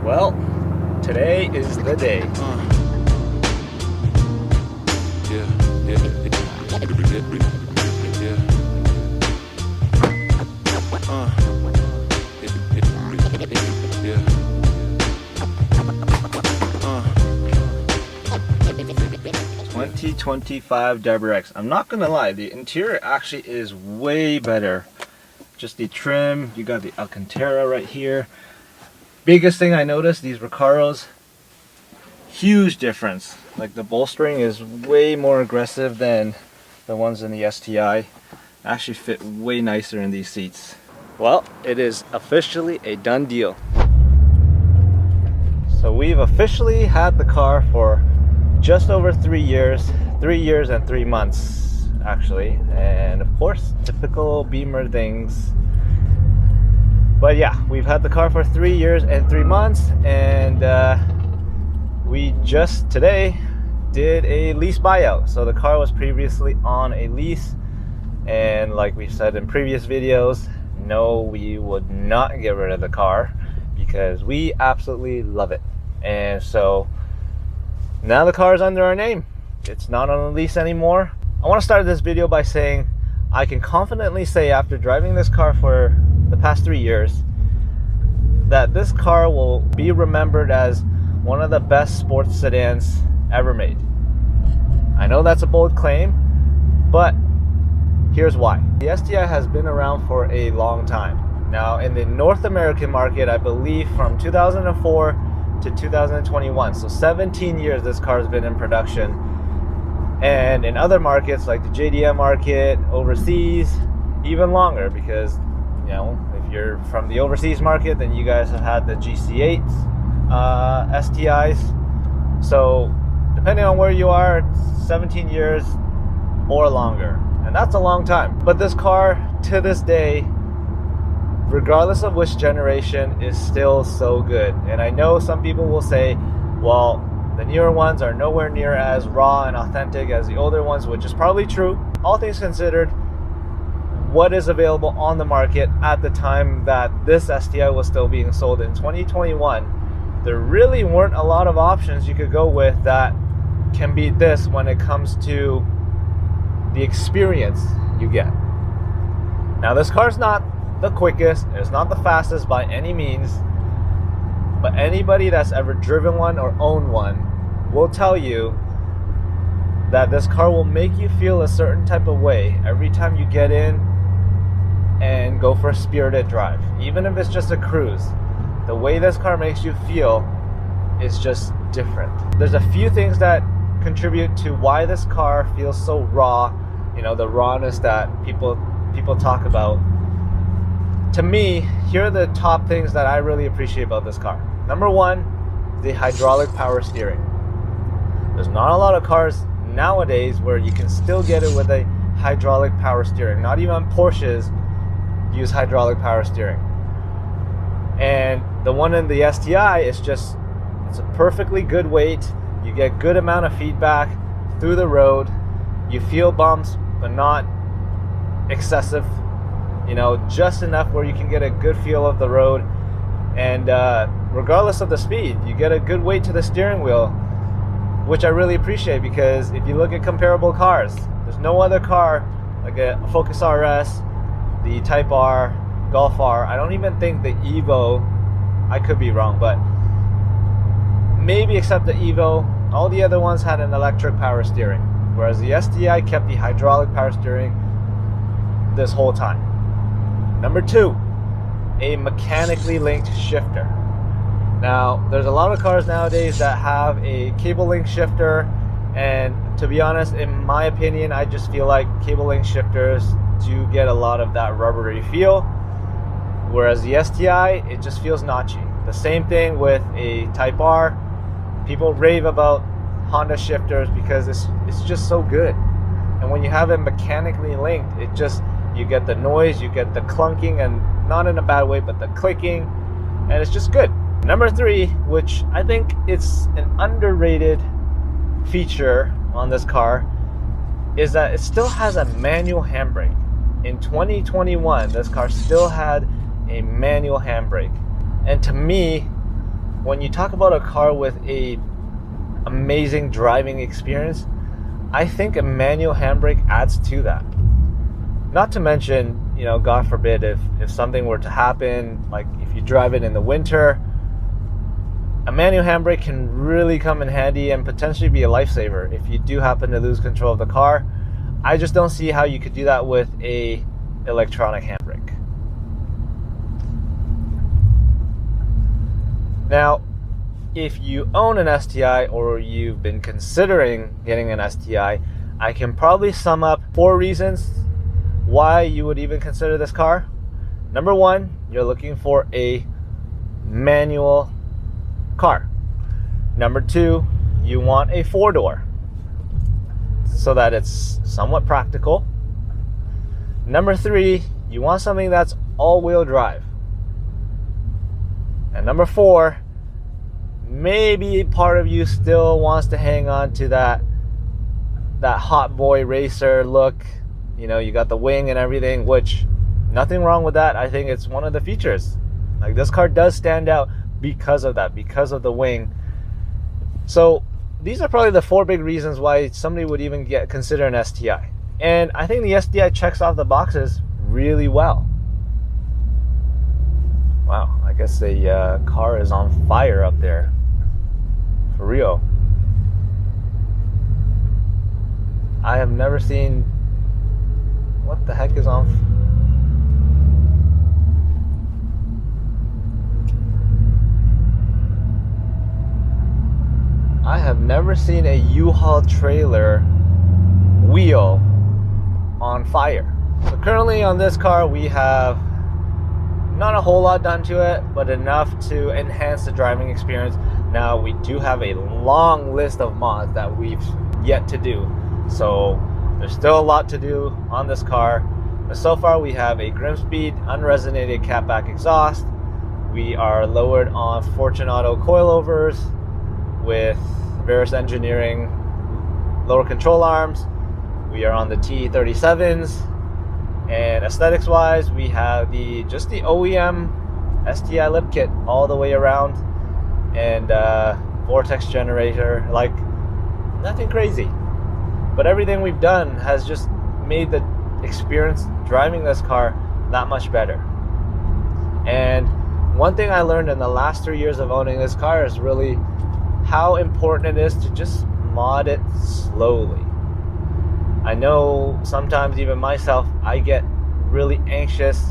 Well, today is the day. Yeah. 2025 WRX. I'm not gonna lie, the interior actually is way better. Just the trim, you got the Alcantara right here. Biggest thing I noticed, these Recaros, huge difference. Like the bolstering is way more aggressive than the ones in the STi. Actually fit way nicer in these seats. Well, it is officially a done deal. So we've officially had the car for just over 3 years. 3 years and 3 months actually. And of course, typical Beamer things. But yeah, we've had the car for 3 years and 3 months, and we just today did a lease buyout. So the car was previously on a lease, and like we've said in previous videos, no, we would not get rid of the car because we absolutely love it. And so now the car is under our name. It's not on a lease anymore. I want to start this video by saying I can confidently say, after driving this car for the past 3 years, that this car will be remembered as one of the best sports sedans ever made. I know that's a bold claim, but here's why. The STi has been around for a long time. Now in the North American market, I believe from 2004 to 2021, so 17 years this car has been in production. And in other markets like the JDM market, overseas, even longer, because you know, if you're from the overseas market, then you guys have had the GC8s, STIs. So depending on where you are, it's 17 years or longer, and that's a long time. But this car, to this day, regardless of which generation, is still so good. And I know some people will say, well, the newer ones are nowhere near as raw and authentic as the older ones, which is probably true. All things considered, what is available on the market at the time that this STi was still being sold in 2021, there really weren't a lot of options you could go with that can beat this when it comes to the experience you get. Now this car's not the quickest, it's not the fastest by any means, but anybody that's ever driven one or owned one will tell you that this car will make you feel a certain type of way every time you get in and go for a spirited drive. Even if it's just a cruise, the way this car makes you feel is just different. There's a few things that contribute to why this car feels so raw, you know, the rawness that people talk about. To me, here are the top things that I really appreciate about this car. Number one, the hydraulic power steering. There's not a lot of cars nowadays where you can still get it with a hydraulic power steering. Not even Porsches use hydraulic power steering. And the one in the STi is just, it's a perfectly good weight. You get good amount of feedback through the road. You feel bumps, but not excessive. You know, just enough where you can get a good feel of the road. And regardless of the speed, you get a good weight to the steering wheel, which I really appreciate, because if you look at comparable cars, there's no other car like a Focus RS, the Type R, Golf R. I don't even think the Evo, I could be wrong, but maybe except the Evo, all the other ones had an electric power steering, whereas the STi kept the hydraulic power steering this whole time. Number two, a mechanically linked shifter. Now, there's a lot of cars nowadays that have a cable link shifter, and to be honest, in my opinion, I just feel like cable link shifters do get a lot of that rubbery feel, whereas the STi, it just feels notchy. The same thing with a Type R. People rave about Honda shifters because it's just so good. And when you have it mechanically linked, it just, you get the noise, you get the clunking, and not in a bad way, but the clicking, and it's just good. Number three, which I think it's an underrated feature on this car, is that it still has a manual handbrake. In 2021, this car still had a manual handbrake. And to me, when you talk about a car with a amazing driving experience, I think a manual handbrake adds to that. Not to mention, God forbid, if something were to happen, like if you drive it in the winter, a manual handbrake can really come in handy and potentially be a lifesaver if you do happen to lose control of the car. I just don't see how you could do that with a electronic handbrake. Now, if you own an STi or you've been considering getting an STi, I can probably sum up 4 reasons why you would even consider this car. Number 1, you're looking for a manual car. Number 2, you want a 4-door so that it's somewhat practical. Number 3, you want something that's all-wheel drive. And number 4, maybe part of you still wants to hang on to that hot boy racer look. You got the wing and everything, which nothing wrong with that. I think it's one of the features. Like, this car does stand out because of that, because of the wing. So these are probably the 4 big reasons why somebody would even consider an STi. And I think the STi checks off the boxes really well. Wow, I guess the car is on fire up there. For real. I have never seen... What the heck is on? I have never seen a U-Haul trailer wheel on fire. So currently on this car we have not a whole lot done to it, but enough to enhance the driving experience. Now, we do have a long list of mods that we've yet to do. So there's still a lot to do on this car. But so far we have a Grimspeed unresonated catback exhaust. We are lowered on Fortune Auto coilovers with Veris Engineering lower control arms. We are on the T37s. And aesthetics wise, we have just the OEM STi lip kit all the way around, and vortex generator, like nothing crazy. But everything we've done has just made the experience driving this car that much better. And one thing I learned in the last 3 years of owning this car is really how important it is to just mod it slowly. I know sometimes even myself, I get really anxious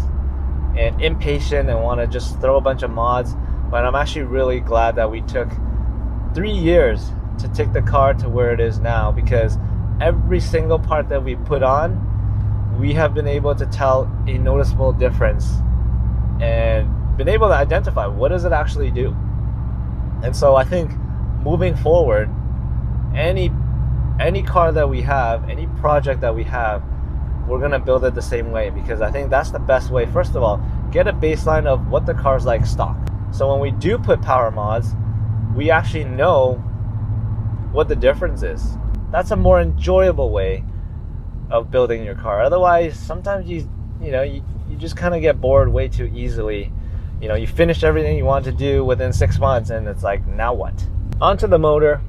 and impatient and want to just throw a bunch of mods, but I'm actually really glad that we took 3 years to take the car to where it is now, because every single part that we put on, we have been able to tell a noticeable difference and been able to identify what does it actually do. And so I think moving forward, any car that we have, any project that we have, we're gonna build it the same way, because I think that's the best way. First of all, get a baseline of what the car's like stock. So when we do put power mods, we actually know what the difference is. That's a more enjoyable way of building your car. Otherwise, sometimes you just kind of get bored way too easily. You finish everything you want to do within 6 months, and it's like, now what? Onto the motor.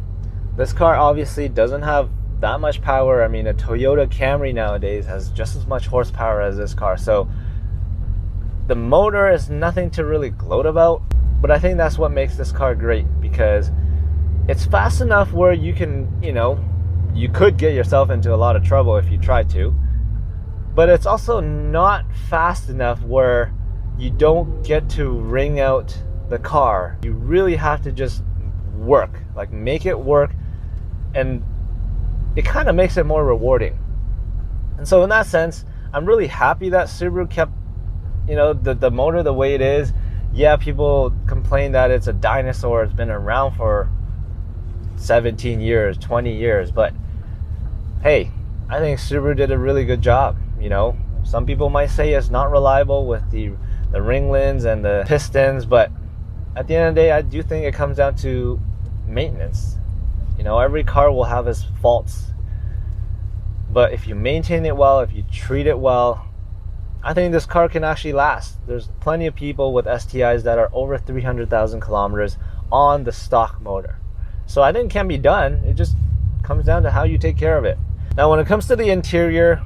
This car obviously doesn't have that much power. I mean, a Toyota Camry nowadays has just as much horsepower as this car. So the motor is nothing to really gloat about, but I think that's what makes this car great, because it's fast enough where you can, you could get yourself into a lot of trouble if you try to, but it's also not fast enough where you don't get to wring out the car. You really have to just work, like make it work, and it kind of makes it more rewarding. And so in that sense, I'm really happy that Subaru kept the motor the way it is. Yeah, people complain that it's a dinosaur, it's been around for 17 years, 20 years, but hey, I think Subaru did a really good job. Some people might say it's not reliable with the ringlets and the pistons, but at the end of the day, I do think it comes down to maintenance. Every car will have its faults, but if you maintain it well, if you treat it well, I think this car can actually last. There's plenty of people with STIs that are over 300,000 kilometers on the stock motor. So I think it can be done. It just comes down to how you take care of it. Now when it comes to the interior,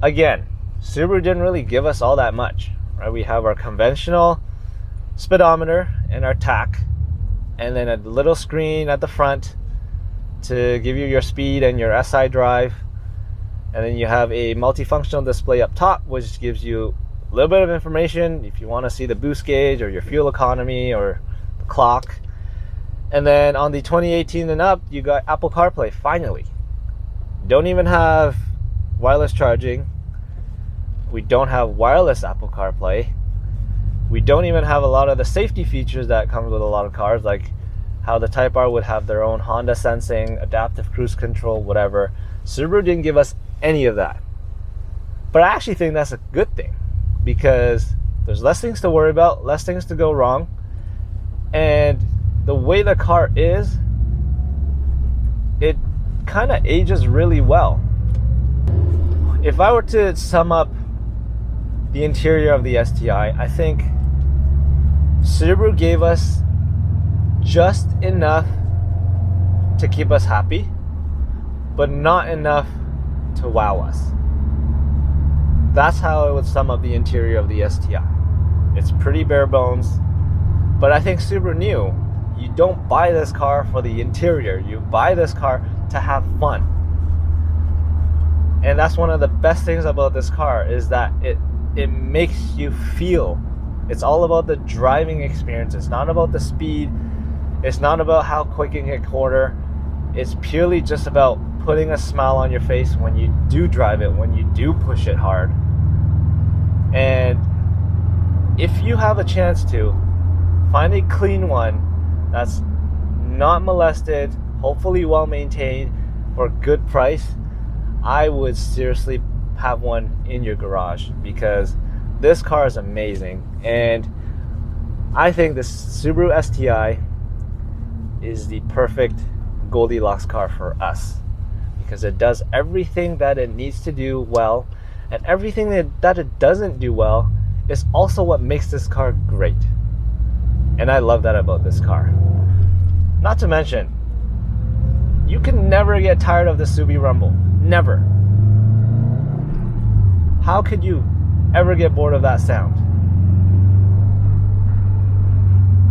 again, Subaru didn't really give us all that much, right? We have our conventional speedometer and our tach, and then a little screen at the front to give you your speed and your SI drive. And then you have a multifunctional display up top, which gives you a little bit of information if you want to see the boost gauge or your fuel economy or the clock. And then on the 2018 and up, you got Apple CarPlay, finally. Don't even have wireless charging. We don't have wireless Apple CarPlay. We don't even have a lot of the safety features that comes with a lot of cars, like how the Type R would have their own Honda sensing, adaptive cruise control, whatever. Subaru didn't give us any of that. But I actually think that's a good thing, because there's less things to worry about, less things to go wrong, and the way the car is, it kind of ages really well. If I were to sum up the interior of the STi, I think Subaru gave us just enough to keep us happy, but not enough to wow us. That's how I would sum up the interior of the STi. It's pretty bare bones, but I think Subaru knew you don't buy this car for the interior. You buy this car to have fun. And that's one of the best things about this car, is that it makes you feel. It's all about the driving experience. It's not about the speed. It's not about how quick you can corner. It's purely just about putting a smile on your face when you do drive it, when you do push it hard. And if you have a chance to, find a clean one that's not molested, hopefully well maintained, for a good price. I would seriously have one in your garage, because this car is amazing. And I think this Subaru STi is the perfect Goldilocks car for us, because it does everything that it needs to do well, and everything that it doesn't do well is also what makes this car great. And I love that about this car. Not to mention, you can never get tired of the Subi rumble. Never. How could you ever get bored of that sound?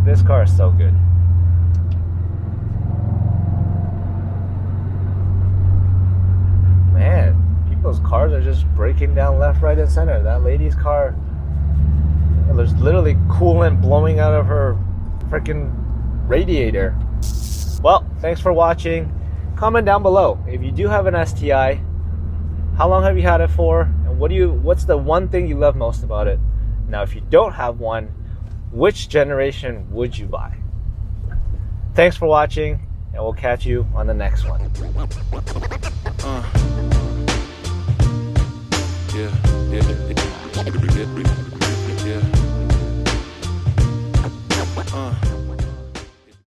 This car is so good. Man, people's cars are just breaking down left, right, and center. That lady's car, there's literally coolant blowing out of her freaking radiator. Well, thanks for watching. Comment down below if you do have an STi, how long have you had it for, and what's the one thing you love most about it? Now, if you don't have one, which generation would you buy? Thanks for watching, and we'll catch you on the next one.